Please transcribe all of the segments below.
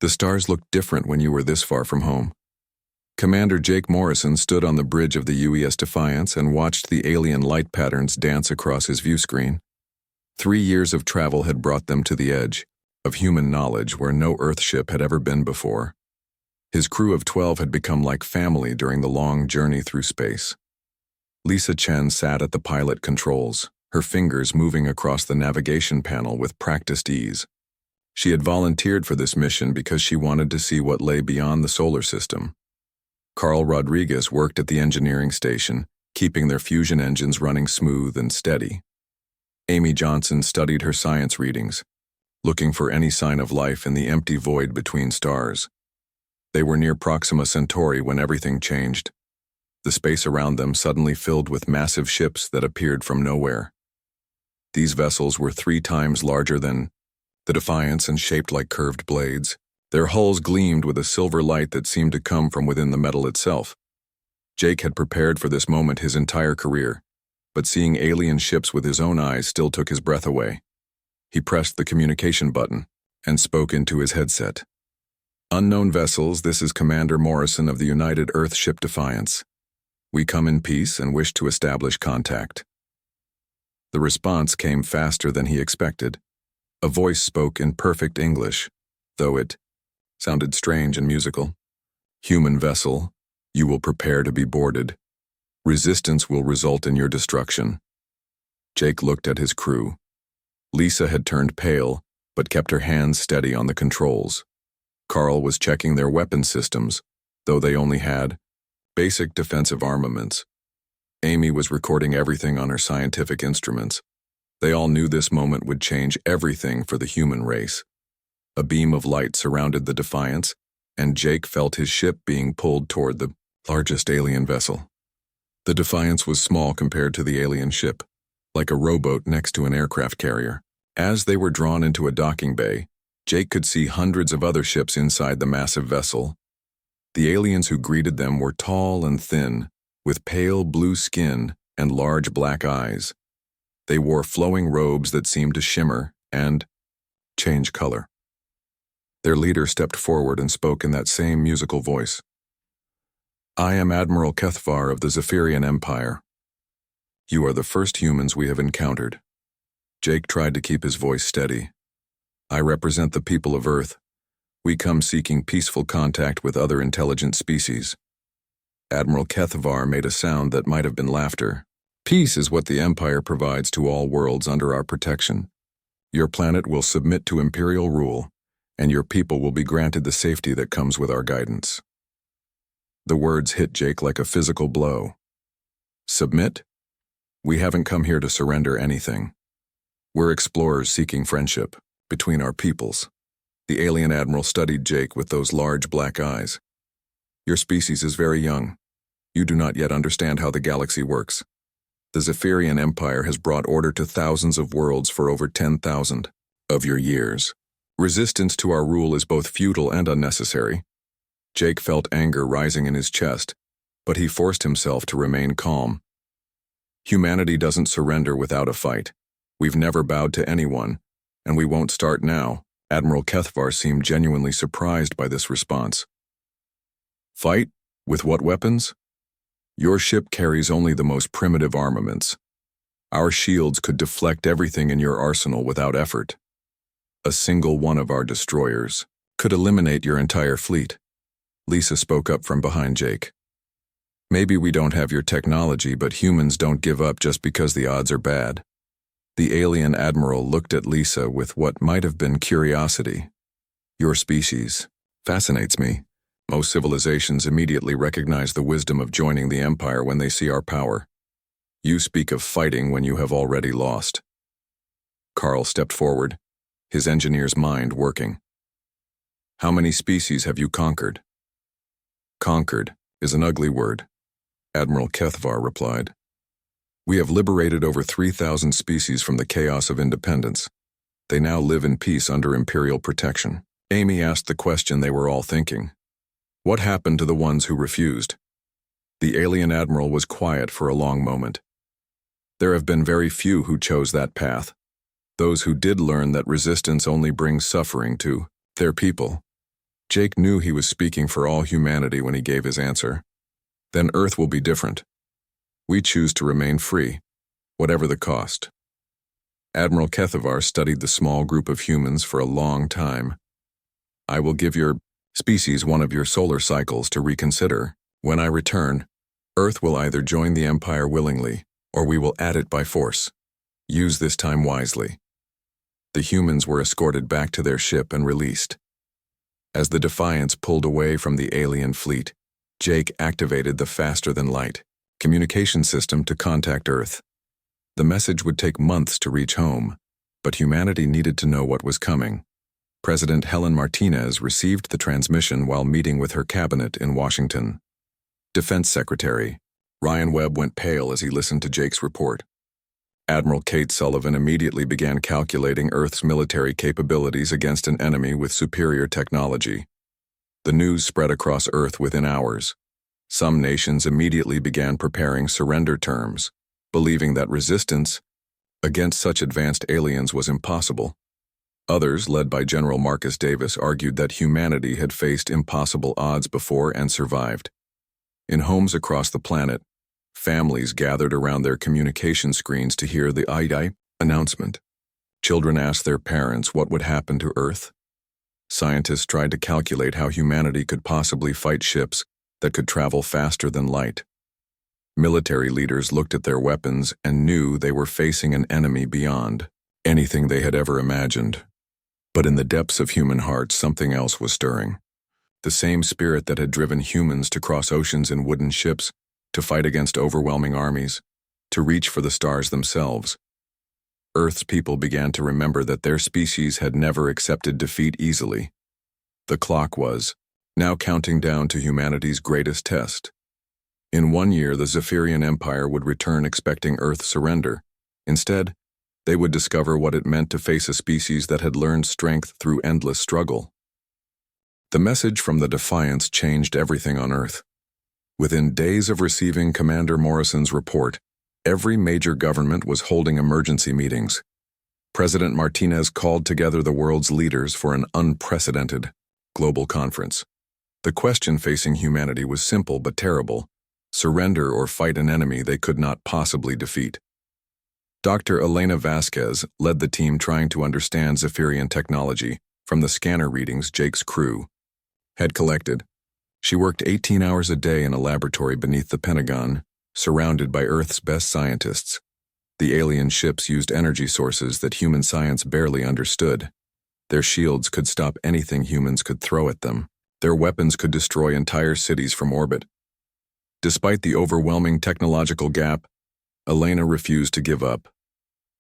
The stars looked different when you were this far from home. Commander Jake Morrison stood on the bridge of the UES Defiance and watched the alien light patterns dance across his view screen. 3 years of travel had brought them to the edge of human knowledge where no Earthship had ever been before. His crew of 12 had become like family during the long journey through space. Lisa Chen sat at the pilot controls, her fingers moving across the navigation panel with practiced ease. She had volunteered for this mission because she wanted to see what lay beyond the solar system. Carl Rodriguez worked at the engineering station, keeping their fusion engines running smooth and steady. Amy Johnson studied her science readings, looking for any sign of life in the empty void between stars. They were near Proxima Centauri when everything changed. The space around them suddenly filled with massive ships that appeared from nowhere. These vessels were 3 times larger than the Defiance and shaped like curved blades. Their hulls gleamed with a silver light that seemed to come from within the metal itself. Jake had prepared for this moment his entire career, but seeing alien ships with his own eyes still took his breath away. He pressed the communication button and spoke into his headset. "Unknown vessels, this is Commander Morrison of the United Earthship Defiance. We come in peace and wish to establish contact." The response came faster than he expected. A voice spoke in perfect English, though it sounded strange and musical. "Human vessel, you will prepare to be boarded. Resistance will result in your destruction." Jake looked at his crew. Lisa had turned pale, but kept her hands steady on the controls. Carl was checking their weapon systems, though they only had basic defensive armaments. Amy was recording everything on her scientific instruments. They all knew this moment would change everything for the human race. A beam of light surrounded the Defiance, and Jake felt his ship being pulled toward the largest alien vessel. The Defiance was small compared to the alien ship, like a rowboat next to an aircraft carrier. As they were drawn into a docking bay, Jake could see hundreds of other ships inside the massive vessel. The aliens who greeted them were tall and thin, with pale blue skin and large black eyes. They wore flowing robes that seemed to shimmer and change color. Their leader stepped forward and spoke in that same musical voice. "I am Admiral Kethvar of the Zephyrian Empire. You are the first humans we have encountered." Jake tried to keep his voice steady. "I represent the people of Earth. We come seeking peaceful contact with other intelligent species." Admiral Kethvar made a sound that might have been laughter. "Peace is what the Empire provides to all worlds under our protection. Your planet will submit to Imperial rule, and your people will be granted the safety that comes with our guidance." The words hit Jake like a physical blow. "Submit? We haven't come here to surrender anything. We're explorers seeking friendship between our peoples." The alien admiral studied Jake with those large black eyes. "Your species is very young. You do not yet understand how the galaxy works. The Zephyrian Empire has brought order to thousands of worlds for over 10,000 of your years. Resistance to our rule is both futile and unnecessary." Jake felt anger rising in his chest, but he forced himself to remain calm. "Humanity doesn't surrender without a fight. We've never bowed to anyone, and we won't start now." Admiral Kethvar seemed genuinely surprised by this response. "Fight? With what weapons? Your ship carries only the most primitive armaments. Our shields could deflect everything in your arsenal without effort. A single one of our destroyers could eliminate your entire fleet." Lisa spoke up from behind Jake. "Maybe we don't have your technology, but humans don't give up just because the odds are bad." The alien admiral looked at Lisa with what might have been curiosity. "Your species fascinates me. Most civilizations immediately recognize the wisdom of joining the Empire when they see our power. You speak of fighting when you have already lost." Carl stepped forward, his engineer's mind working. "How many species have you conquered?" "Conquered is an ugly word," Admiral Kethvar replied. "We have liberated over 3,000 species from the chaos of independence. They now live in peace under Imperial protection." Amy asked the question they were all thinking. What happened to the ones who refused? The alien admiral was quiet for a long moment. There have been very few who chose that path. Those who did learn that resistance only brings suffering to their people. Jake knew he was speaking for all humanity when he gave his answer. Then Earth will be different. We choose to remain free, whatever the cost. Admiral Kethavar studied the small group of humans for a long time. I will give your species one of your solar cycles to reconsider. When I return, Earth will either join the Empire willingly, or we will add it by force. Use this time wisely. The humans were escorted back to their ship and released. As the Defiance pulled away from the alien fleet, Jake activated the faster-than-light communication system to contact Earth. The message would take months to reach home, but humanity needed to know what was coming. President Helen Martinez received the transmission while meeting with her cabinet in Washington. Defense Secretary Ryan Webb went pale as he listened to Jake's report. Admiral Kate Sullivan immediately began calculating Earth's military capabilities against an enemy with superior technology. The news spread across Earth within hours. Some nations immediately began preparing surrender terms, believing that resistance against such advanced aliens was impossible. Others, led by General Marcus Davis, argued that humanity had faced impossible odds before and survived. In homes across the planet, families gathered around their communication screens to hear the I announcement. Children asked their parents what would happen to Earth. Scientists tried to calculate how humanity could possibly fight ships that could travel faster than light. Military leaders looked at their weapons and knew they were facing an enemy beyond anything they had ever imagined. But in the depths of human hearts, something else was stirring. The same spirit that had driven humans to cross oceans in wooden ships, to fight against overwhelming armies, to reach for the stars themselves. Earth's people began to remember that their species had never accepted defeat easily. The clock was now counting down to humanity's greatest test. In 1 year, the Zephyrian Empire would return expecting Earth's surrender. Instead, they would discover what it meant to face a species that had learned strength through endless struggle. The message from the Defiance changed everything on Earth. Within days of receiving Commander Morrison's report, every major government was holding emergency meetings. President Martinez called together the world's leaders for an unprecedented global conference. The question facing humanity was simple but terrible: surrender or fight an enemy they could not possibly defeat. Dr. Elena Vasquez led the team trying to understand Zephyrian technology from the scanner readings Jake's crew had collected. She worked 18 hours a day in a laboratory beneath the Pentagon, surrounded by Earth's best scientists. The alien ships used energy sources that human science barely understood. Their shields could stop anything humans could throw at them. Their weapons could destroy entire cities from orbit. Despite the overwhelming technological gap, Elena refused to give up.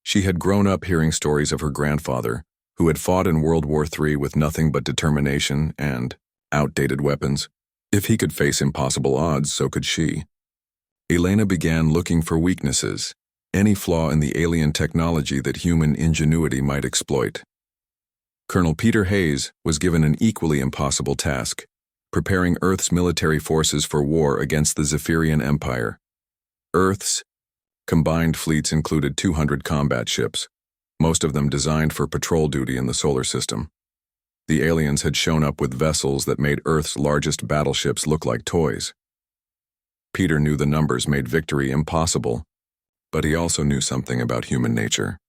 She had grown up hearing stories of her grandfather, who had fought in World War III with nothing but determination and outdated weapons. If he could face impossible odds, so could she. Elena began looking for weaknesses, any flaw in the alien technology that human ingenuity might exploit. Colonel Peter Hayes was given an equally impossible task: preparing Earth's military forces for war against the Zephyrian Empire. Earth's combined fleets included 200 combat ships, most of them designed for patrol duty in the solar system. The aliens had shown up with vessels that made Earth's largest battleships look like toys. Peter knew the numbers made victory impossible, but he also knew something about human nature.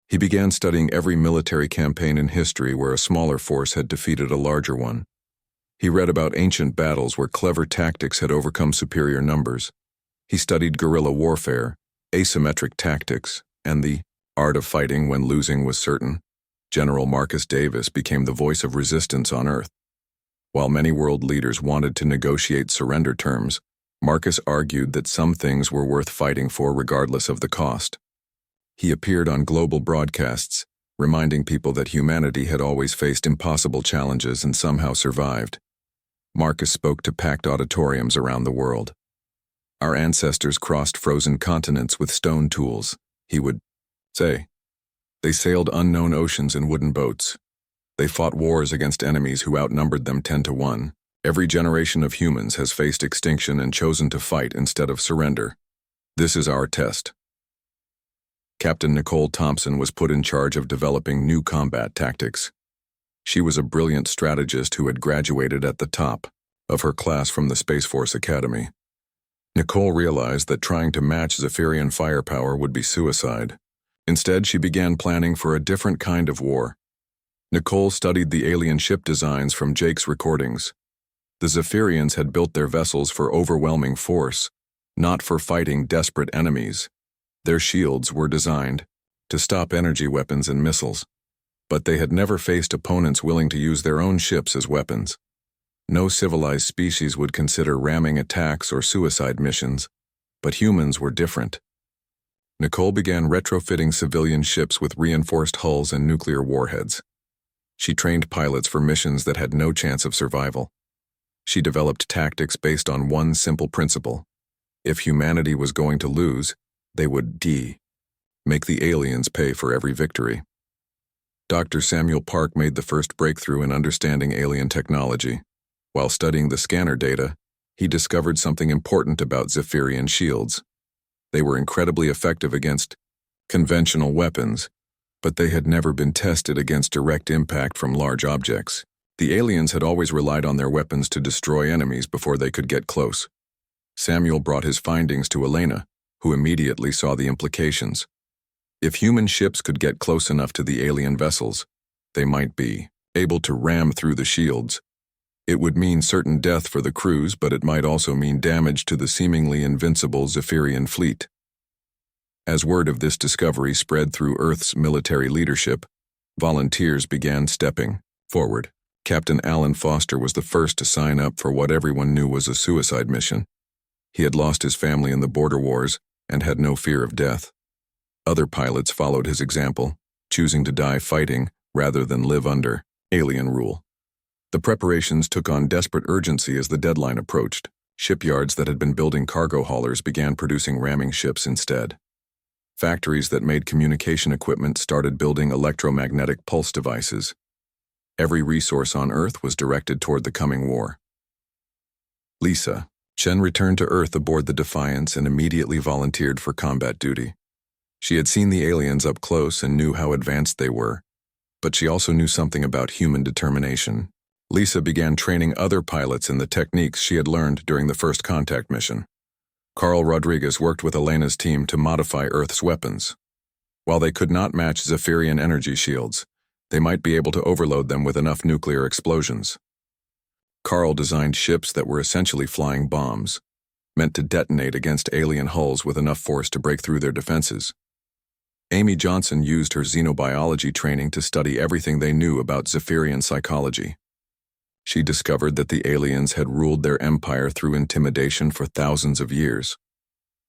He began studying every military campaign in history where a smaller force had defeated a larger one. He read about ancient battles where clever tactics had overcome superior numbers. He studied guerrilla warfare, asymmetric tactics, and the art of fighting when losing was certain. General Marcus Davis became the voice of resistance on Earth. While many world leaders wanted to negotiate surrender terms, Marcus argued that some things were worth fighting for regardless of the cost. He appeared on global broadcasts, reminding people that humanity had always faced impossible challenges and somehow survived. Marcus spoke to packed auditoriums around the world. Our ancestors crossed frozen continents with stone tools, he would say. They sailed unknown oceans in wooden boats. They fought wars against enemies who outnumbered them 10 to 1. Every generation of humans has faced extinction and chosen to fight instead of surrender. This is our test. Captain Nicole Thompson was put in charge of developing new combat tactics. She was a brilliant strategist who had graduated at the top of her class from the Space Force Academy. Nicole realized that trying to match Zephyrian firepower would be suicide. Instead, she began planning for a different kind of war. Nicole studied the alien ship designs from Jake's recordings. The Zephyrians had built their vessels for overwhelming force, not for fighting desperate enemies. Their shields were designed to stop energy weapons and missiles, but they had never faced opponents willing to use their own ships as weapons. No civilized species would consider ramming attacks or suicide missions, but humans were different. Nicole began retrofitting civilian ships with reinforced hulls and nuclear warheads. She trained pilots for missions that had no chance of survival. She developed tactics based on one simple principle. If humanity was going to lose, they would make the aliens pay for every victory. Dr. Samuel Park made the first breakthrough in understanding alien technology. While studying the scanner data, he discovered something important about Zephyrian shields. They were incredibly effective against conventional weapons, but they had never been tested against direct impact from large objects. The aliens had always relied on their weapons to destroy enemies before they could get close. Samuel brought his findings to Elena, who immediately saw the implications. If human ships could get close enough to the alien vessels, they might be able to ram through the shields. It would mean certain death for the crews, but it might also mean damage to the seemingly invincible Zephyrian fleet. As word of this discovery spread through Earth's military leadership, volunteers began stepping forward. Captain Alan Foster was the first to sign up for what everyone knew was a suicide mission. He had lost his family in the border wars and had no fear of death. Other pilots followed his example, choosing to die fighting rather than live under alien rule. The preparations took on desperate urgency as the deadline approached. Shipyards that had been building cargo haulers began producing ramming ships instead. Factories that made communication equipment started building electromagnetic pulse devices. Every resource on Earth was directed toward the coming war. Lisa Chen returned to Earth aboard the Defiance and immediately volunteered for combat duty. She had seen the aliens up close and knew how advanced they were, but she also knew something about human determination. Lisa began training other pilots in the techniques she had learned during the first contact mission. Carl Rodriguez worked with Elena's team to modify Earth's weapons. While they could not match Zephyrian energy shields, they might be able to overload them with enough nuclear explosions. Carl designed ships that were essentially flying bombs, meant to detonate against alien hulls with enough force to break through their defenses. Amy Johnson used her xenobiology training to study everything they knew about Zephyrian psychology. She discovered that the aliens had ruled their empire through intimidation for thousands of years.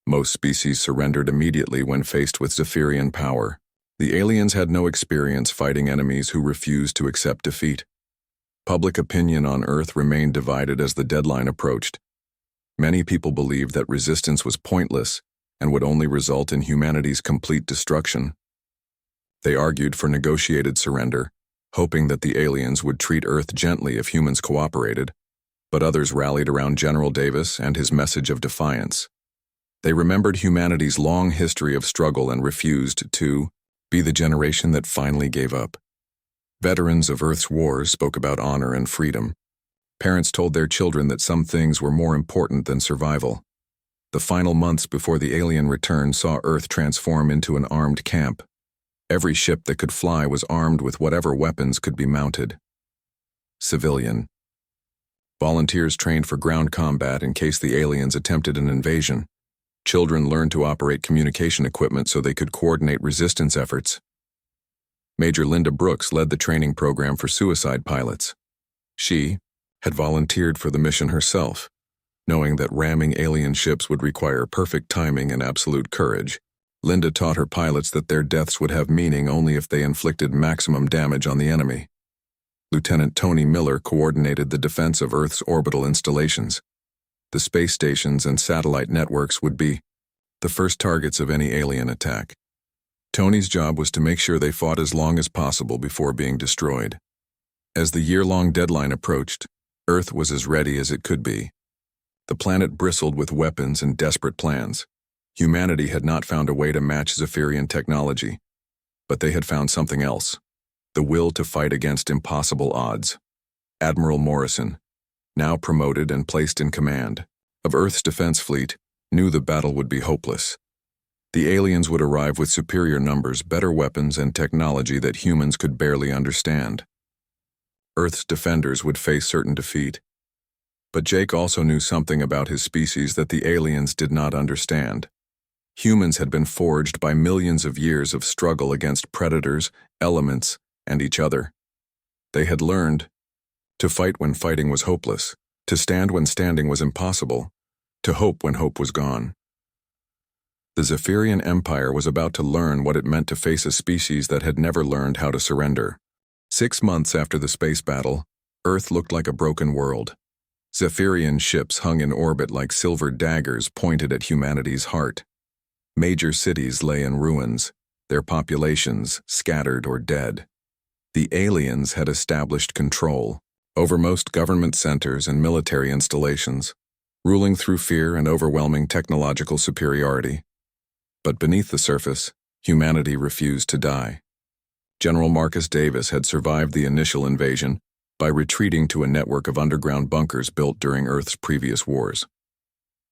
Most species surrendered immediately when faced with Zephyrian power. The aliens had no experience fighting enemies who refused to accept defeat. Public opinion on Earth remained divided as the deadline approached. Many people believed that resistance was pointless and would only result in humanity's complete destruction. They argued for negotiated surrender, hoping that the aliens would treat Earth gently if humans cooperated, but others rallied around General Davis and his message of defiance. They remembered humanity's long history of struggle and refused to be the generation that finally gave up. Veterans of Earth's wars spoke about honor and freedom. Parents told their children that some things were more important than survival. The final months before the alien return saw Earth transform into an armed camp. Every ship that could fly was armed with whatever weapons could be mounted. Civilian. Volunteers trained for ground combat in case the aliens attempted an invasion. Children learned to operate communication equipment so they could coordinate resistance efforts. Major Linda Brooks led the training program for suicide pilots. She had volunteered for the mission herself, knowing that ramming alien ships would require perfect timing and absolute courage. Linda taught her pilots that their deaths would have meaning only if they inflicted maximum damage on the enemy. Lieutenant Tony Miller coordinated the defense of Earth's orbital installations. The space stations and satellite networks would be the first targets of any alien attack. Tony's job was to make sure they fought as long as possible before being destroyed. As the year-long deadline approached, Earth was as ready as it could be. The planet bristled with weapons and desperate plans. Humanity had not found a way to match Zephyrian technology, but they had found something else. the will to fight against impossible odds. Admiral Morrison, now promoted and placed in command of Earth's defense fleet, knew the battle would be hopeless. The aliens would arrive with superior numbers, better weapons, and technology that humans could barely understand. Earth's defenders would face certain defeat. But Jake also knew something about his species that the aliens did not understand. Humans had been forged by millions of years of struggle against predators, elements, and each other. They had learned to fight when fighting was hopeless, to stand when standing was impossible, to hope when hope was gone. The Zephyrian Empire was about to learn what it meant to face a species that had never learned how to surrender. 6 months after the space battle, Earth looked like a broken world. Zephyrian ships hung in orbit like silver daggers pointed at humanity's heart. Major cities lay in ruins, their populations scattered or dead. The aliens had established control over most government centers and military installations, ruling through fear and overwhelming technological superiority. But beneath the surface, humanity refused to die. General Marcus Davis had survived the initial invasion by retreating to a network of underground bunkers built during Earth's previous wars.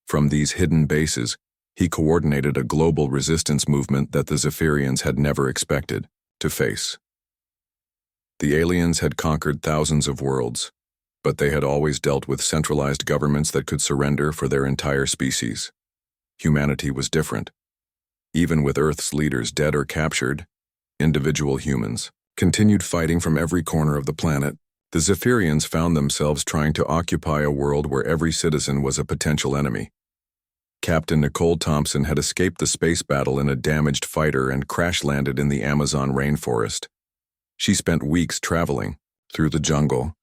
From these hidden bases, he coordinated a global resistance movement that the Zephyrians had never expected to face. The aliens had conquered thousands of worlds, but they had always dealt with centralized governments that could surrender for their entire species. Humanity was different. Even with Earth's leaders dead or captured, individual humans continued fighting from every corner of the planet. The Zephyrians found themselves trying to occupy a world where every citizen was a potential enemy. Captain Nicole Thompson had escaped the space battle in a damaged fighter and crash-landed in the Amazon rainforest. She spent weeks traveling through the jungle,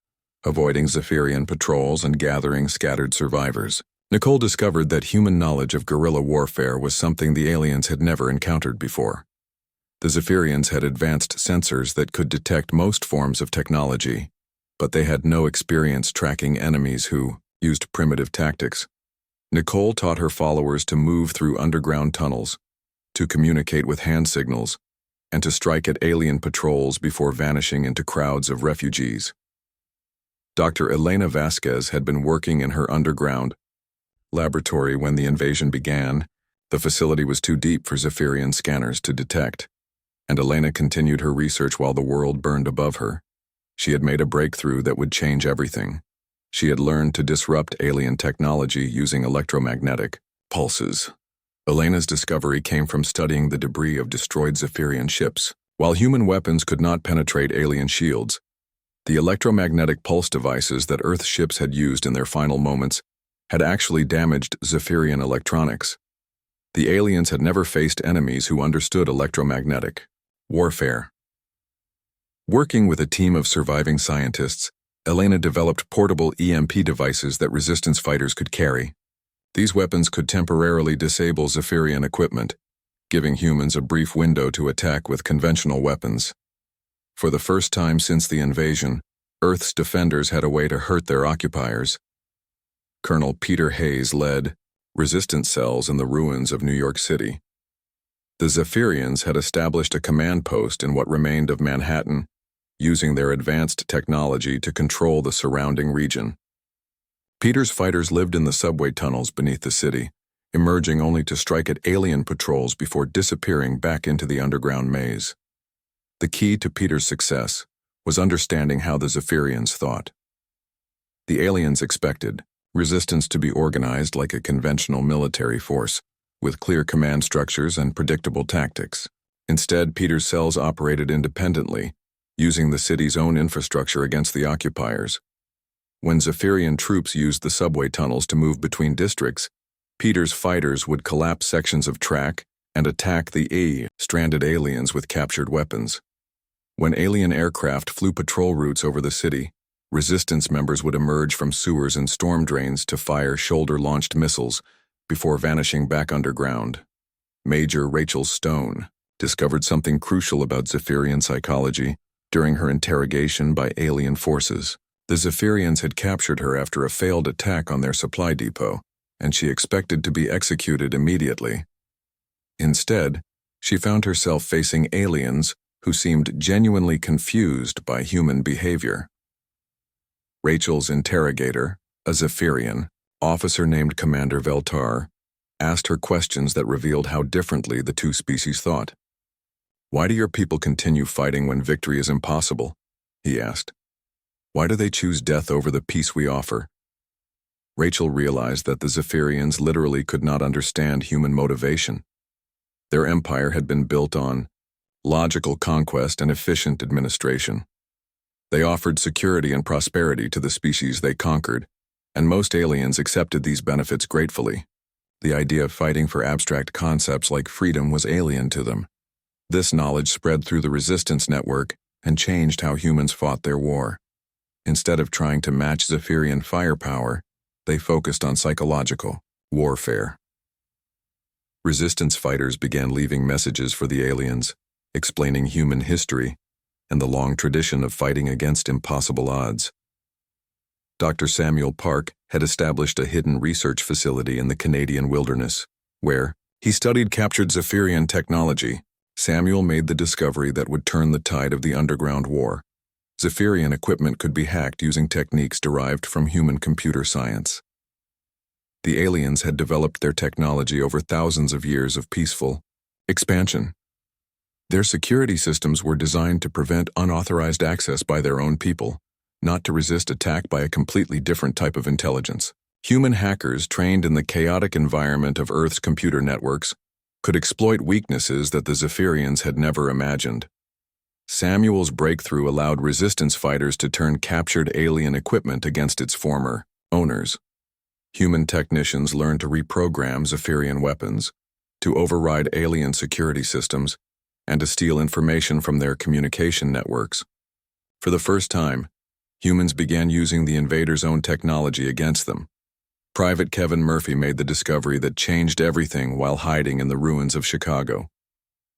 avoiding Zephyrian patrols and gathering scattered survivors. Nicole discovered that human knowledge of guerrilla warfare was something the aliens had never encountered before. The Zephyrians had advanced sensors that could detect most forms of technology, but they had no experience tracking enemies who used primitive tactics. Nicole taught her followers to move through underground tunnels, to communicate with hand signals, and to strike at alien patrols before vanishing into crowds of refugees. Dr. Elena Vasquez had been working in her underground laboratory when the invasion began. The facility was too deep for Zephyrian scanners to detect, and Elena continued her research while the world burned above her. She had made a breakthrough that would change everything. She had learned to disrupt alien technology using electromagnetic pulses. Elena's discovery came from studying the debris of destroyed Zephyrian ships. While human weapons could not penetrate alien shields, the electromagnetic pulse devices that Earth ships had used in their final moments had actually damaged Zephyrian electronics. The aliens had never faced enemies who understood electromagnetic warfare. Working with a team of surviving scientists, Elena developed portable EMP devices that resistance fighters could carry. These weapons could temporarily disable Zephyrian equipment, giving humans a brief window to attack with conventional weapons. For the first time since the invasion, Earth's defenders had a way to hurt their occupiers. Colonel Peter Hayes led resistance cells in the ruins of New York City. The Zephyrians had established a command post in what remained of Manhattan, using their advanced technology to control the surrounding region. Peter's fighters lived in the subway tunnels beneath the city, emerging only to strike at alien patrols before disappearing back into the underground maze. The key to Peter's success was understanding how the Zephyrians thought. The aliens expected resistance to be organized like a conventional military force, with clear command structures and predictable tactics. Instead, Peter's cells operated independently, using the city's own infrastructure against the occupiers. When Zephyrian troops used the subway tunnels to move between districts, Peter's fighters would collapse sections of track and attack the stranded aliens with captured weapons. When alien aircraft flew patrol routes over the city, resistance members would emerge from sewers and storm drains to fire shoulder-launched missiles before vanishing back underground. Major Rachel Stone discovered something crucial about Zephyrian psychology during her interrogation by alien forces. The Zephyrians had captured her after a failed attack on their supply depot, and she expected to be executed immediately. Instead, she found herself facing aliens who seemed genuinely confused by human behavior. Rachel's interrogator, a Zephyrian, officer named Commander Veltar, asked her questions that revealed how differently the two species thought. "Why do your people continue fighting when victory is impossible?" he asked. "Why do they choose death over the peace we offer?" Rachel realized that the Zephyrians literally could not understand human motivation. Their empire had been built on logical conquest and efficient administration. They offered security and prosperity to the species they conquered, and most aliens accepted these benefits gratefully. The idea of fighting for abstract concepts like freedom was alien to them. This knowledge spread through the resistance network and changed how humans fought their war. Instead of trying to match Zephyrian firepower, they focused on psychological warfare. Resistance fighters began leaving messages for the aliens, explaining human history and the long tradition of fighting against impossible odds. Dr. Samuel Park had established a hidden research facility in the Canadian wilderness, where he studied captured Zephyrian technology. Samuel made the discovery that would turn the tide of the underground war. Zephyrian equipment could be hacked using techniques derived from human computer science. The aliens had developed their technology over thousands of years of peaceful expansion. Their security systems were designed to prevent unauthorized access by their own people, not to resist attack by a completely different type of intelligence. Human hackers trained in the chaotic environment of Earth's computer networks could exploit weaknesses that the Zephyrians had never imagined. Samuel's breakthrough allowed resistance fighters to turn captured alien equipment against its former owners. Human technicians learned to reprogram Zephyrian weapons, to override alien security systems, and to steal information from their communication networks. For the first time, humans began using the invaders' own technology against them. Private Kevin Murphy made the discovery that changed everything while hiding in the ruins of Chicago.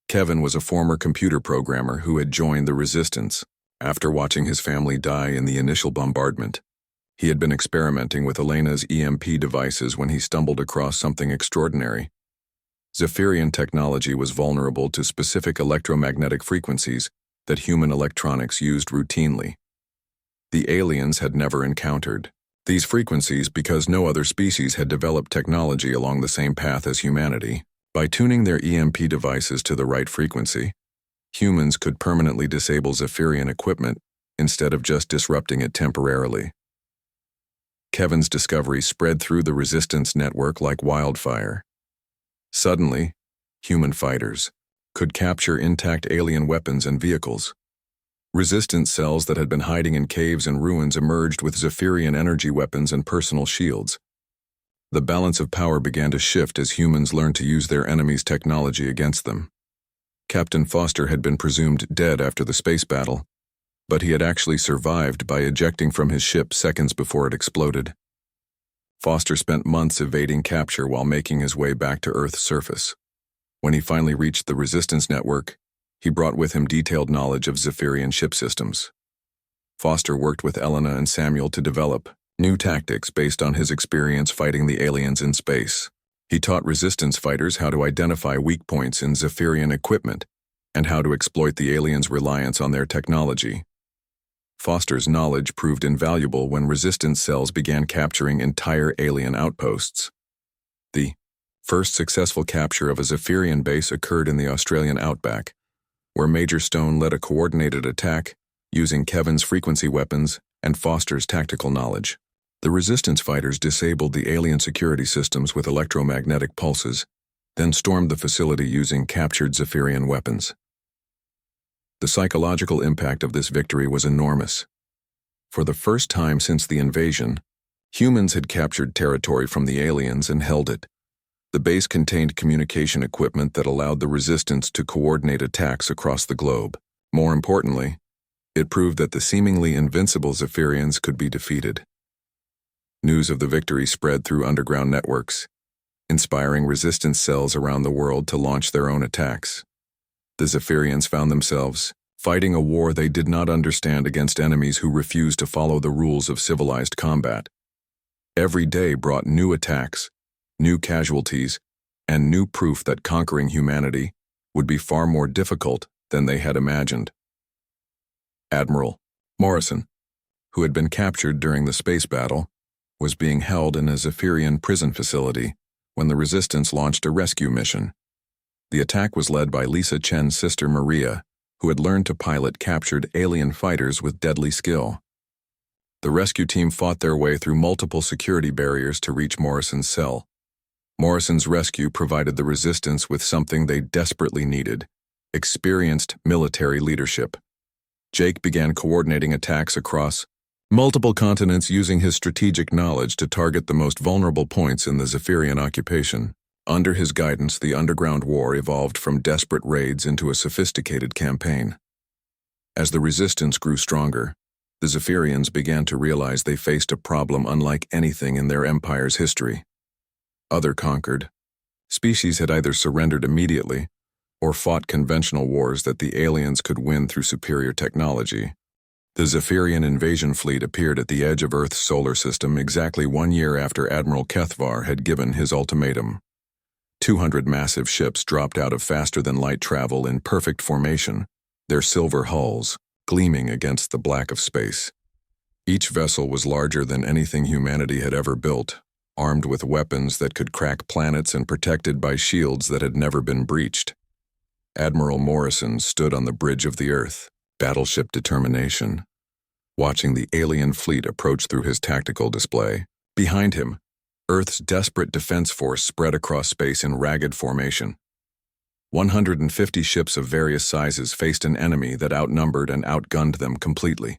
Kevin was a former computer programmer who had joined the resistance after watching his family die in the initial bombardment. He had been experimenting with Elena's EMP devices when he stumbled across something extraordinary. Zephyrian technology was vulnerable to specific electromagnetic frequencies that human electronics used routinely. The aliens had never encountered these frequencies because no other species had developed technology along the same path as humanity. By tuning their EMP devices to the right frequency, humans could permanently disable Zephyrian equipment instead of just disrupting it temporarily. Kevin's discovery spread through the resistance network like wildfire. Suddenly, human fighters could capture intact alien weapons and vehicles. Resistance cells that had been hiding in caves and ruins emerged with Zephyrian energy weapons and personal shields. The balance of power began to shift as humans learned to use their enemies' technology against them. Captain Foster had been presumed dead after the space battle, but he had actually survived by ejecting from his ship seconds before it exploded. Foster spent months evading capture while making his way back to Earth's surface. When he finally reached the resistance network, he brought with him detailed knowledge of Zephyrian ship systems. Foster worked with Elena and Samuel to develop new tactics based on his experience fighting the aliens in space. He taught resistance fighters how to identify weak points in Zephyrian equipment and how to exploit the aliens' reliance on their technology. Foster's knowledge proved invaluable when resistance cells began capturing entire alien outposts. The first successful capture of a Zephyrian base occurred in the Australian outback, where Major Stone led a coordinated attack using Kevin's frequency weapons and Foster's tactical knowledge. The resistance fighters disabled the alien security systems with electromagnetic pulses, then stormed the facility using captured Zephyrian weapons. The psychological impact of this victory was enormous. For the first time since the invasion, humans had captured territory from the aliens and held it. The base contained communication equipment that allowed the resistance to coordinate attacks across the globe. More importantly, it proved that the seemingly invincible Zephyrians could be defeated. News of the victory spread through underground networks, inspiring resistance cells around the world to launch their own attacks. The Zephyrians found themselves fighting a war they did not understand against enemies who refused to follow the rules of civilized combat. Every day brought new attacks, new casualties, and new proof that conquering humanity would be far more difficult than they had imagined. Admiral Morrison, who had been captured during the space battle, was being held in a Zephyrian prison facility when the Resistance launched a rescue mission. The attack was led by Lisa Chen's sister Maria, who had learned to pilot captured alien fighters with deadly skill. The rescue team fought their way through multiple security barriers to reach Morrison's cell. Morrison's rescue provided the Resistance with something they desperately needed: experienced military leadership. Jake began coordinating attacks across multiple continents using his strategic knowledge to target the most vulnerable points in the Zephyrian occupation. Under his guidance, the underground war evolved from desperate raids into a sophisticated campaign. As the Resistance grew stronger, the Zephyrians began to realize they faced a problem unlike anything in their empire's history. Other conquered species had either surrendered immediately or fought conventional wars that the aliens could win through superior technology. The Zephyrian invasion fleet appeared at the edge of Earth's solar system exactly 1 year after Admiral Kethvar had given his ultimatum. 200 massive ships dropped out of faster-than-light travel in perfect formation, their silver hulls gleaming against the black of space. Each vessel was larger than anything humanity had ever built, armed with weapons that could crack planets and protected by shields that had never been breached. Admiral Morrison stood on the bridge of the Earth, battleship Determination, watching the alien fleet approach through his tactical display. Behind him, Earth's desperate defense force spread across space in ragged formation. 150 ships of various sizes faced an enemy that outnumbered and outgunned them completely.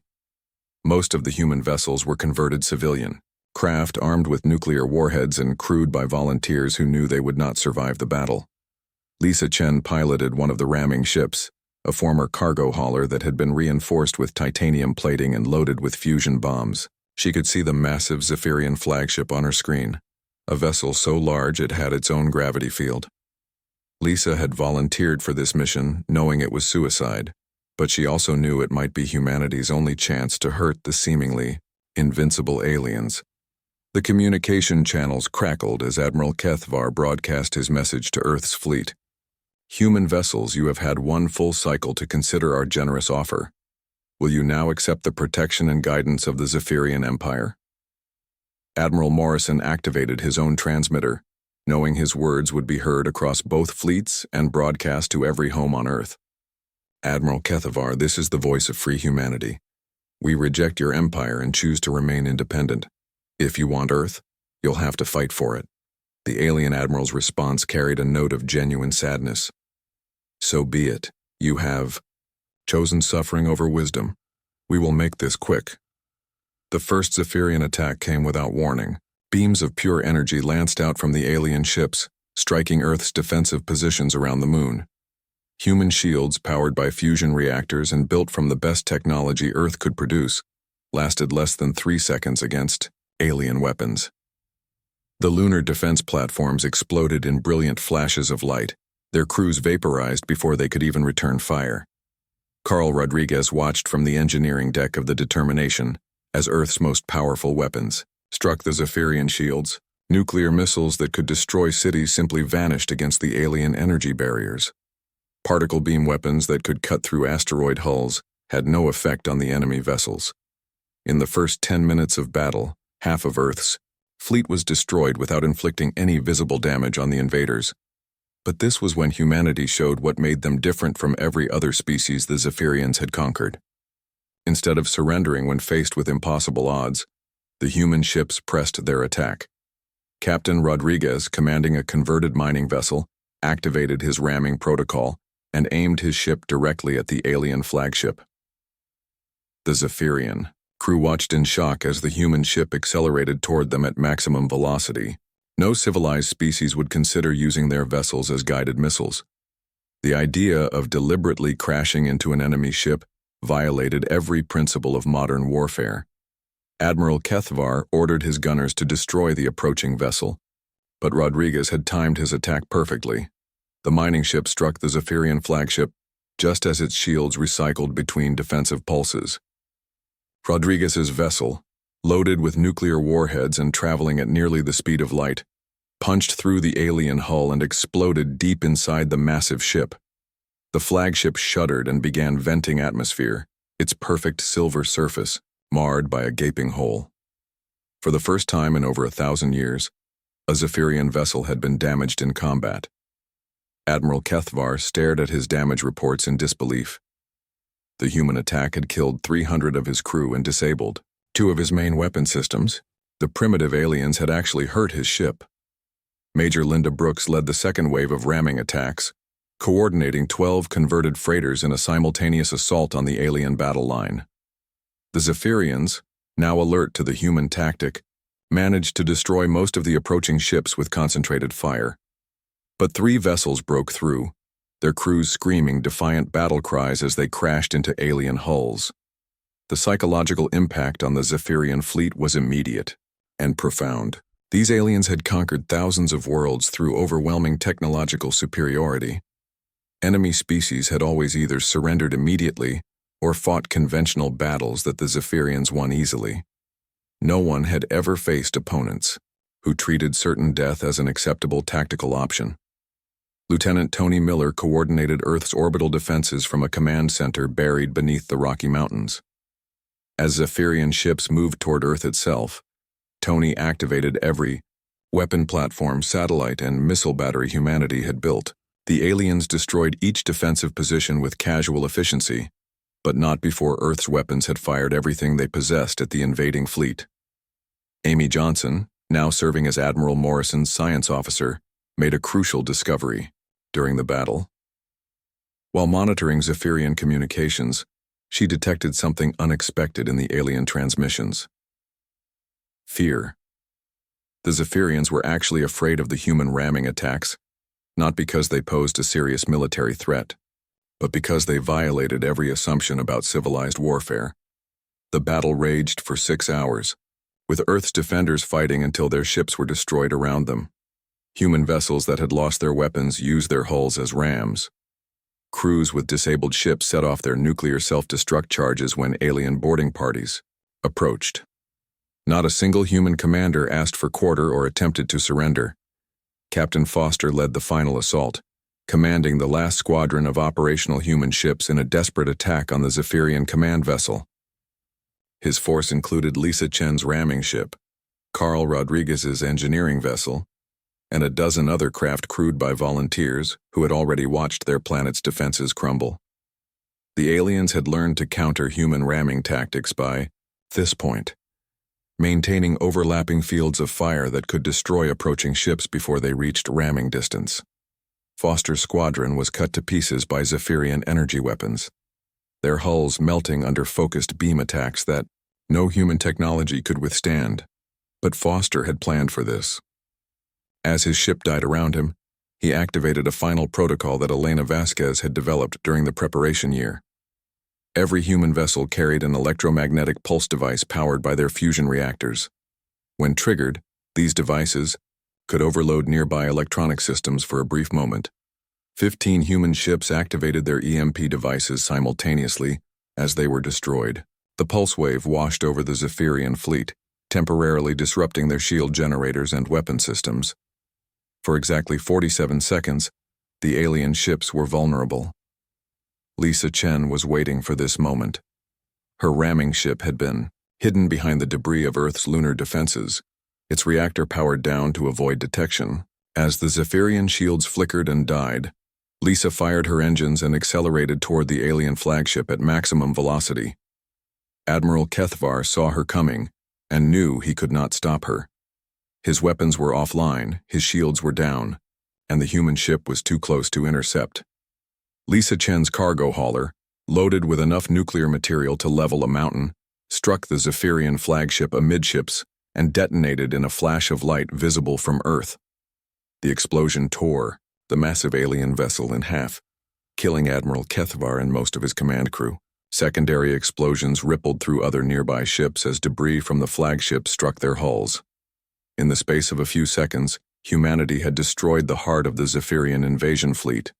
Most of the human vessels were converted civilian, craft armed with nuclear warheads and crewed by volunteers who knew they would not survive the battle. Lisa Chen piloted one of the ramming ships, a former cargo hauler that had been reinforced with titanium plating and loaded with fusion bombs. She could see the massive Zephyrian flagship on her screen, a vessel so large it had its own gravity field. Lisa had volunteered for this mission, knowing it was suicide, but she also knew it might be humanity's only chance to hurt the seemingly invincible aliens. The communication channels crackled as Admiral Kethvar broadcast his message to Earth's fleet. "Human vessels, you have had one full cycle to consider our generous offer. Will you now accept the protection and guidance of the Zephyrian Empire?" Admiral Morrison activated his own transmitter, knowing his words would be heard across both fleets and broadcast to every home on Earth. "Admiral Kethvar, this is the voice of free humanity. We reject your empire and choose to remain independent. If you want Earth, you'll have to fight for it." The alien admiral's response carried a note of genuine sadness. "So be it. You have chosen suffering over wisdom. We will make this quick." The first Zephyrian attack came without warning. Beams of pure energy lanced out from the alien ships, striking Earth's defensive positions around the moon. Human shields powered by fusion reactors and built from the best technology Earth could produce lasted less than 3 seconds against alien weapons. The lunar defense platforms exploded in brilliant flashes of light, their crews vaporized before they could even return fire. Carl Rodriguez watched from the engineering deck of the Determination as Earth's most powerful weapons struck the Zephyrian shields. Nuclear missiles that could destroy cities simply vanished against the alien energy barriers. Particle beam weapons that could cut through asteroid hulls had no effect on the enemy vessels. In the first 10 minutes of battle, half of Earth's fleet was destroyed without inflicting any visible damage on the invaders. But this was when humanity showed what made them different from every other species the Zephyrians had conquered. Instead of surrendering when faced with impossible odds, the human ships pressed their attack. Captain Rodriguez, commanding a converted mining vessel, activated his ramming protocol and aimed his ship directly at the alien flagship. The Zephyrian crew watched in shock as the human ship accelerated toward them at maximum velocity. No civilized species would consider using their vessels as guided missiles. The idea of deliberately crashing into an enemy ship violated every principle of modern warfare. Admiral Kethvar ordered his gunners to destroy the approaching vessel, but Rodriguez had timed his attack perfectly. The mining ship struck the Zephyrian flagship just as its shields recycled between defensive pulses. Rodriguez's vessel, loaded with nuclear warheads and traveling at nearly the speed of light, punched through the alien hull and exploded deep inside the massive ship. The flagship shuddered and began venting atmosphere, its perfect silver surface marred by a gaping hole. For the first time in over 1,000 years, a Zephyrian vessel had been damaged in combat. Admiral Kethvar stared at his damage reports in disbelief. The human attack had killed 300 of his crew and disabled 2 of his main weapon systems. The primitive aliens had actually hurt his ship. Major Linda Brooks led the second wave of ramming attacks, coordinating 12 converted freighters in a simultaneous assault on the alien battle line. The Zephyrians, now alert to the human tactic, managed to destroy most of the approaching ships with concentrated fire. But 3 vessels broke through, their crews screaming defiant battle cries as they crashed into alien hulls. The psychological impact on the Zephyrian fleet was immediate and profound. These aliens had conquered thousands of worlds through overwhelming technological superiority. Enemy species had always either surrendered immediately or fought conventional battles that the Zephyrians won easily. No one had ever faced opponents who treated certain death as an acceptable tactical option. Lieutenant Tony Miller coordinated Earth's orbital defenses from a command center buried beneath the Rocky Mountains. As Zephyrian ships moved toward Earth itself, Tony activated every weapon platform, satellite, and missile battery humanity had built. The aliens destroyed each defensive position with casual efficiency, but not before Earth's weapons had fired everything they possessed at the invading fleet. Amy Johnson, now serving as Admiral Morrison's science officer, made a crucial discovery during the battle. While monitoring Zephyrian communications, she detected something unexpected in the alien transmissions. Fear. The Zephyrians were actually afraid of the human ramming attacks, not because they posed a serious military threat, but because they violated every assumption about civilized warfare. The battle raged for 6 hours, with Earth's defenders fighting until their ships were destroyed around them. Human vessels that had lost their weapons used their hulls as rams. Crews with disabled ships set off their nuclear self-destruct charges when alien boarding parties approached. Not a single human commander asked for quarter or attempted to surrender. Captain Foster led the final assault, commanding the last squadron of operational human ships in a desperate attack on the Zephyrian command vessel. His force included Lisa Chen's ramming ship, Carl Rodriguez's engineering vessel, and a dozen other craft crewed by volunteers who had already watched their planet's defenses crumble. The aliens had learned to counter human ramming tactics by this point, maintaining overlapping fields of fire that could destroy approaching ships before they reached ramming distance. Foster's squadron was cut to pieces by Zephyrian energy weapons, their hulls melting under focused beam attacks that no human technology could withstand. But Foster had planned for this. As his ship died around him, he activated a final protocol that Elena Vasquez had developed during the preparation year. Every human vessel carried an electromagnetic pulse device powered by their fusion reactors. When triggered, these devices could overload nearby electronic systems for a brief moment. 15 human ships activated their EMP devices simultaneously as they were destroyed. The pulse wave washed over the Zephyrian fleet, temporarily disrupting their shield generators and weapon systems. For exactly 47 seconds, the alien ships were vulnerable. Lisa Chen was waiting for this moment. Her ramming ship had been hidden behind the debris of Earth's lunar defenses, its reactor powered down to avoid detection. As the Zephyrian shields flickered and died, Lisa fired her engines and accelerated toward the alien flagship at maximum velocity. Admiral Kethvar saw her coming and knew he could not stop her. His weapons were offline, his shields were down, and the human ship was too close to intercept. Lisa Chen's cargo hauler, loaded with enough nuclear material to level a mountain, struck the Zephyrian flagship amidships and detonated in a flash of light visible from Earth. The explosion tore the massive alien vessel in half, killing Admiral Kethvar and most of his command crew. Secondary explosions rippled through other nearby ships as debris from the flagship struck their hulls. In the space of a few seconds, humanity had destroyed the heart of the Zephyrian invasion fleet.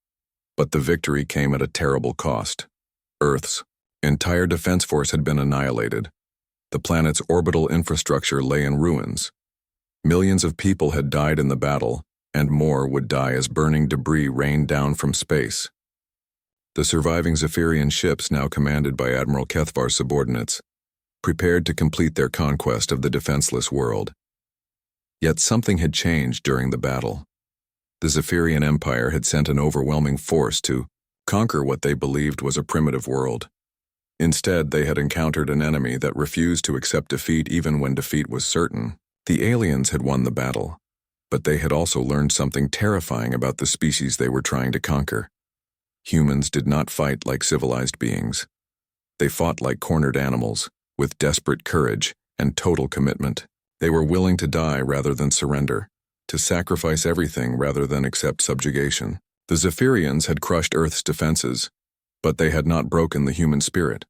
But the victory came at a terrible cost. Earth's entire defense force had been annihilated. The planet's orbital infrastructure lay in ruins. Millions of people had died in the battle, and more would die as burning debris rained down from space. The surviving Zephyrian ships, now commanded by Admiral Kethvar's subordinates, prepared to complete their conquest of the defenseless world. Yet something had changed during the battle. The Zephyrian Empire had sent an overwhelming force to conquer what they believed was a primitive world. Instead, they had encountered an enemy that refused to accept defeat even when defeat was certain. The aliens had won the battle, but they had also learned something terrifying about the species they were trying to conquer. Humans did not fight like civilized beings. They fought like cornered animals, with desperate courage and total commitment. They were willing to die rather than surrender, to sacrifice everything rather than accept subjugation. The Zephyrians had crushed Earth's defenses, but they had not broken the human spirit.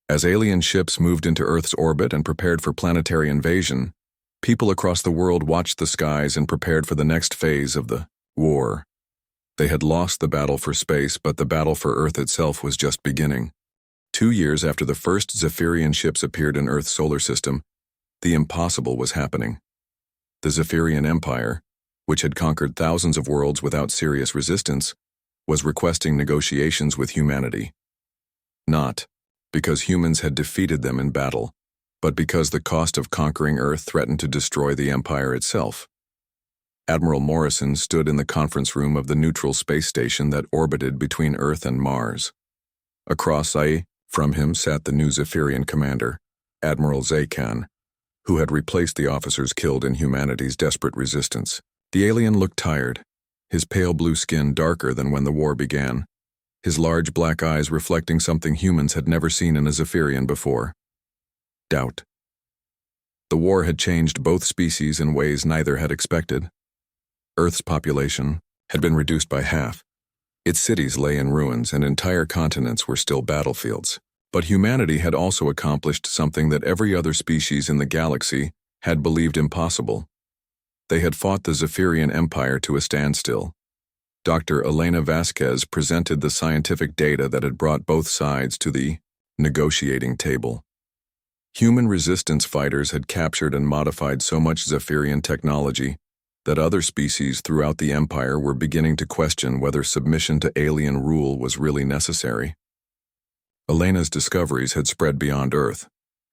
As alien ships moved into Earth's orbit and prepared for planetary invasion, people across the world watched the skies and prepared for the next phase of the war. They had lost the battle for space, but the battle for Earth itself was just beginning. 2 years after the first Zephyrian ships appeared in Earth's solar system, the impossible was happening. The Zephyrian Empire, which had conquered thousands of worlds without serious resistance, was requesting negotiations with humanity. Not because humans had defeated them in battle, but because the cost of conquering Earth threatened to destroy the Empire itself. Admiral Morrison stood in the conference room of the neutral space station that orbited between Earth and Mars. Across from him sat the new Zephyrian commander, Admiral Zakan, who had replaced the officers killed in humanity's desperate resistance. The alien looked tired, his pale blue skin darker than when the war began, his large black eyes reflecting something humans had never seen in a Zephyrian before: doubt. The war had changed both species in ways neither had expected. Earth's population had been reduced by half. Its cities lay in ruins and entire continents were still battlefields. But humanity had also accomplished something that every other species in the galaxy had believed impossible. They had fought the Zephyrian Empire to a standstill. Dr. Elena Vasquez presented the scientific data that had brought both sides to the negotiating table. Human resistance fighters had captured and modified so much Zephyrian technology that other species throughout the Empire were beginning to question whether submission to alien rule was really necessary. Elena's discoveries had spread beyond Earth,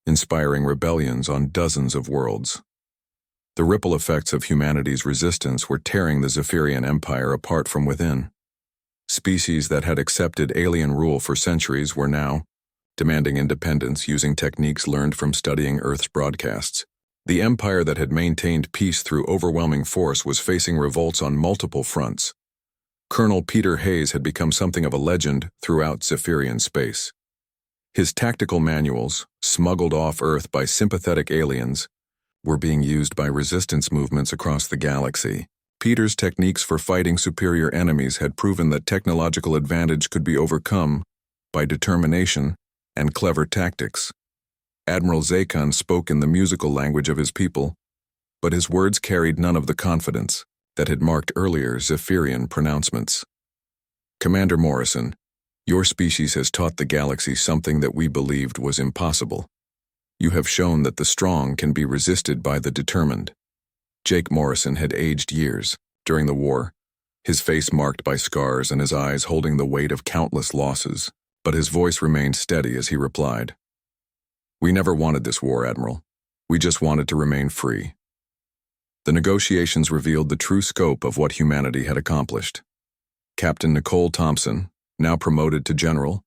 inspiring rebellions on dozens of worlds. The ripple effects of humanity's resistance were tearing the Zephyrian Empire apart from within. Species that had accepted alien rule for centuries were now demanding independence using techniques learned from studying Earth's broadcasts. The empire that had maintained peace through overwhelming force was facing revolts on multiple fronts. Colonel Peter Hayes had become something of a legend throughout Zephyrian space. His tactical manuals, smuggled off Earth by sympathetic aliens, were being used by resistance movements across the galaxy. Peter's techniques for fighting superior enemies had proven that technological advantage could be overcome by determination and clever tactics. Admiral Zakan spoke in the musical language of his people, but his words carried none of the confidence that had marked earlier Zephyrian pronouncements. Commander Morrison, your species has taught the galaxy something that we believed was impossible. You have shown that the strong can be resisted by the determined. Jake Morrison had aged years during the war, his face marked by scars and his eyes holding the weight of countless losses, but his voice remained steady as he replied, "We never wanted this war, Admiral. We just wanted to remain free." The negotiations revealed the true scope of what humanity had accomplished. Captain Nicole Thompson, now promoted to general,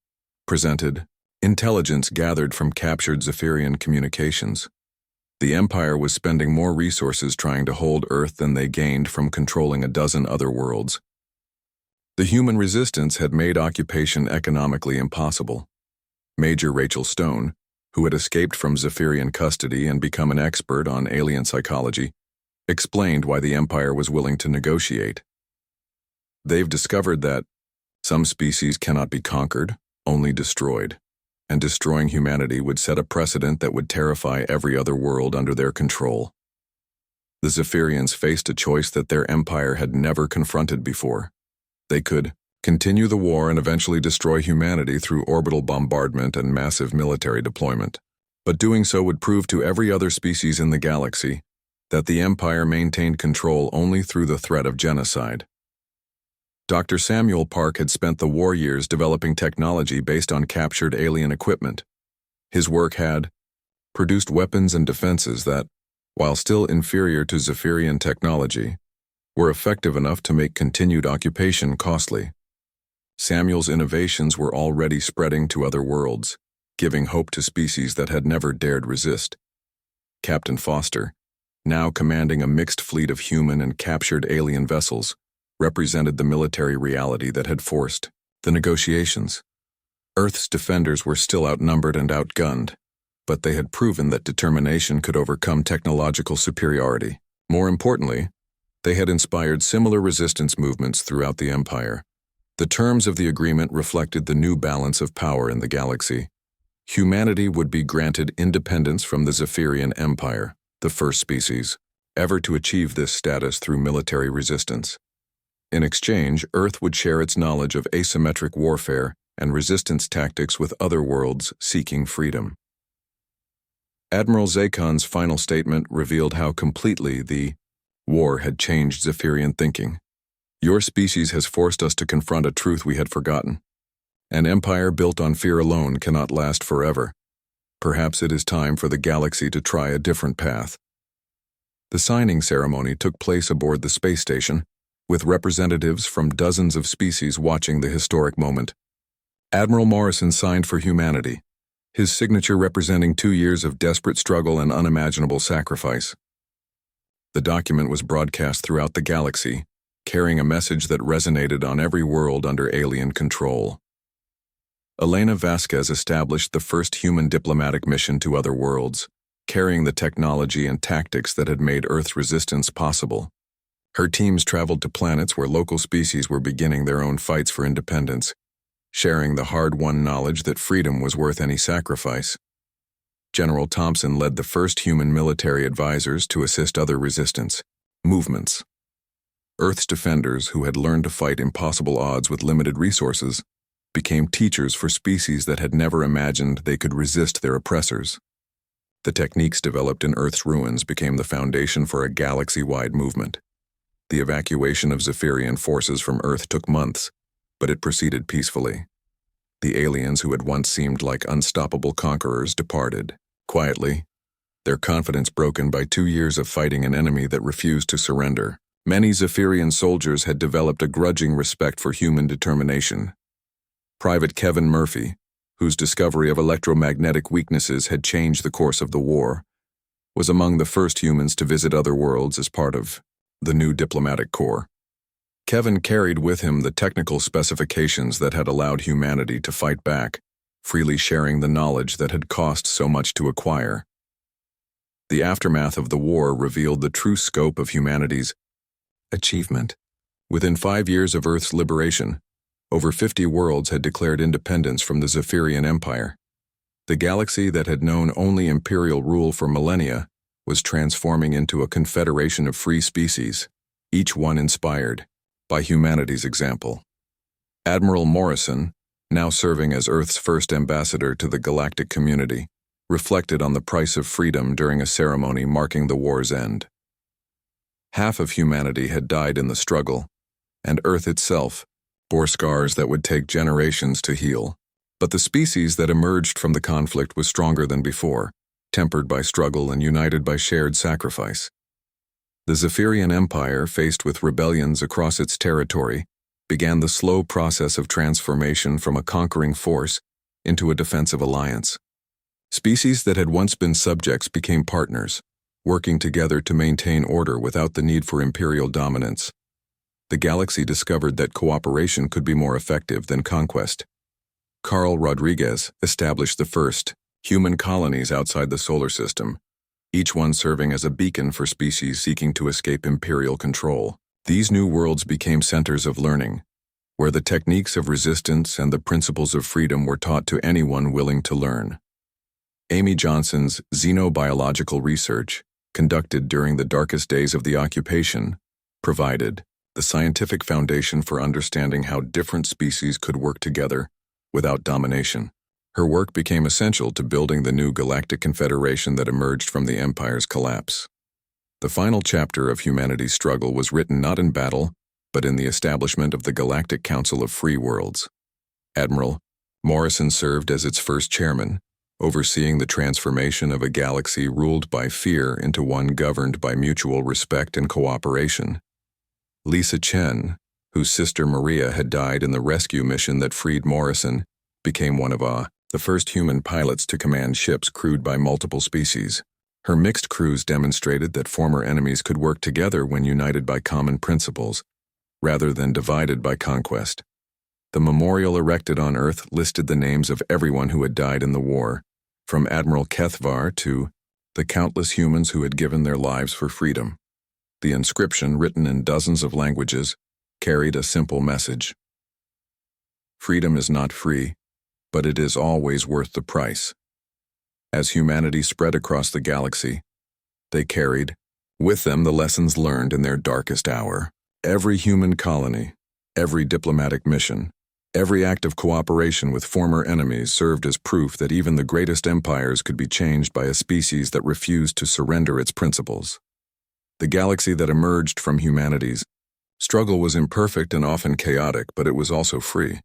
presented intelligence gathered from captured Zephyrian communications. The Empire was spending more resources trying to hold Earth than they gained from controlling a dozen other worlds. The human resistance had made occupation economically impossible. Major Rachel Stone, who had escaped from Zephyrian custody and become an expert on alien psychology, explained why the Empire was willing to negotiate. They've discovered that some species cannot be conquered, only destroyed, and destroying humanity would set a precedent that would terrify every other world under their control. The Zephyrians faced a choice that their empire had never confronted before. They could continue the war and eventually destroy humanity through orbital bombardment and massive military deployment. But doing so would prove to every other species in the galaxy that the Empire maintained control only through the threat of genocide. Dr. Samuel Park had spent the war years developing technology based on captured alien equipment. His work had produced weapons and defenses that, while still inferior to Zephyrian technology, were effective enough to make continued occupation costly. Samuel's innovations were already spreading to other worlds, giving hope to species that had never dared resist. Captain Foster, now commanding a mixed fleet of human and captured alien vessels, represented the military reality that had forced the negotiations. Earth's defenders were still outnumbered and outgunned, but they had proven that determination could overcome technological superiority. More importantly, they had inspired similar resistance movements throughout the Empire. The terms of the agreement reflected the new balance of power in the galaxy. Humanity would be granted independence from the Zephyrian Empire, the first species ever to achieve this status through military resistance. In exchange, Earth would share its knowledge of asymmetric warfare and resistance tactics with other worlds seeking freedom. Admiral Zakon's final statement revealed how completely the war had changed Zephyrian thinking. Your species has forced us to confront a truth we had forgotten. An empire built on fear alone cannot last forever. Perhaps it is time for the galaxy to try a different path. The signing ceremony took place aboard the space station, with representatives from dozens of species watching the historic moment. Admiral Morrison signed for humanity, his signature representing 2 years of desperate struggle and unimaginable sacrifice. The document was broadcast throughout the galaxy, carrying a message that resonated on every world under alien control. Elena Vasquez established the first human diplomatic mission to other worlds, carrying the technology and tactics that had made Earth's resistance possible. Her teams traveled to planets where local species were beginning their own fights for independence, sharing the hard-won knowledge that freedom was worth any sacrifice. General Thompson led the first human military advisors to assist other resistance movements. Earth's defenders, who had learned to fight impossible odds with limited resources, became teachers for species that had never imagined they could resist their oppressors. The techniques developed in Earth's ruins became the foundation for a galaxy-wide movement. The evacuation of Zephyrian forces from Earth took months, but it proceeded peacefully. The aliens who had once seemed like unstoppable conquerors departed, quietly, their confidence broken by 2 years of fighting an enemy that refused to surrender. Many Zephyrian soldiers had developed a grudging respect for human determination. Private Kevin Murphy, whose discovery of electromagnetic weaknesses had changed the course of the war, was among the first humans to visit other worlds as part of the new diplomatic corps. Kevin carried with him the technical specifications that had allowed humanity to fight back, freely sharing the knowledge that had cost so much to acquire. The aftermath of the war revealed the true scope of humanity's achievement. Within 5 years of Earth's liberation, over 50 worlds had declared independence from the Zephyrian Empire. The galaxy that had known only imperial rule for millennia was transforming into a confederation of free species, each one inspired by humanity's example. Admiral Morrison, now serving as Earth's first ambassador to the galactic community, reflected on the price of freedom during a ceremony marking the war's end. Half of humanity had died in the struggle, and Earth itself bore scars that would take generations to heal. But the species that emerged from the conflict was stronger than before, tempered by struggle and united by shared sacrifice. The Zephyrian Empire, faced with rebellions across its territory, began the slow process of transformation from a conquering force into a defensive alliance. Species that had once been subjects became partners, working together to maintain order without the need for imperial dominance. The galaxy discovered that cooperation could be more effective than conquest. Carl Rodriguez established the first human colonies outside the solar system, each one serving as a beacon for species seeking to escape imperial control. These new worlds became centers of learning, where the techniques of resistance and the principles of freedom were taught to anyone willing to learn. Amy Johnson's xenobiological research, conducted during the darkest days of the occupation, provided the scientific foundation for understanding how different species could work together without domination. Her work became essential to building the new galactic confederation that emerged from the Empire's collapse. The final chapter of humanity's struggle was written not in battle, but in the establishment of the Galactic Council of Free Worlds. Admiral Morrison served as its first chairman, overseeing the transformation of a galaxy ruled by fear into one governed by mutual respect and cooperation. Lisa Chen, whose sister Maria had died in the rescue mission that freed Morrison, became one of the first human pilots to command ships crewed by multiple species. Her mixed crews demonstrated that former enemies could work together when united by common principles, rather than divided by conquest. The memorial erected on Earth listed the names of everyone who had died in the war, from Admiral Kethvar to the countless humans who had given their lives for freedom. The inscription, written in dozens of languages, carried a simple message. Freedom is not free, but it is always worth the price. As humanity spread across the galaxy, they carried with them the lessons learned in their darkest hour. Every human colony, every diplomatic mission, every act of cooperation with former enemies served as proof that even the greatest empires could be changed by a species that refused to surrender its principles. The galaxy that emerged from humanity's struggle was imperfect and often chaotic, but it was also free.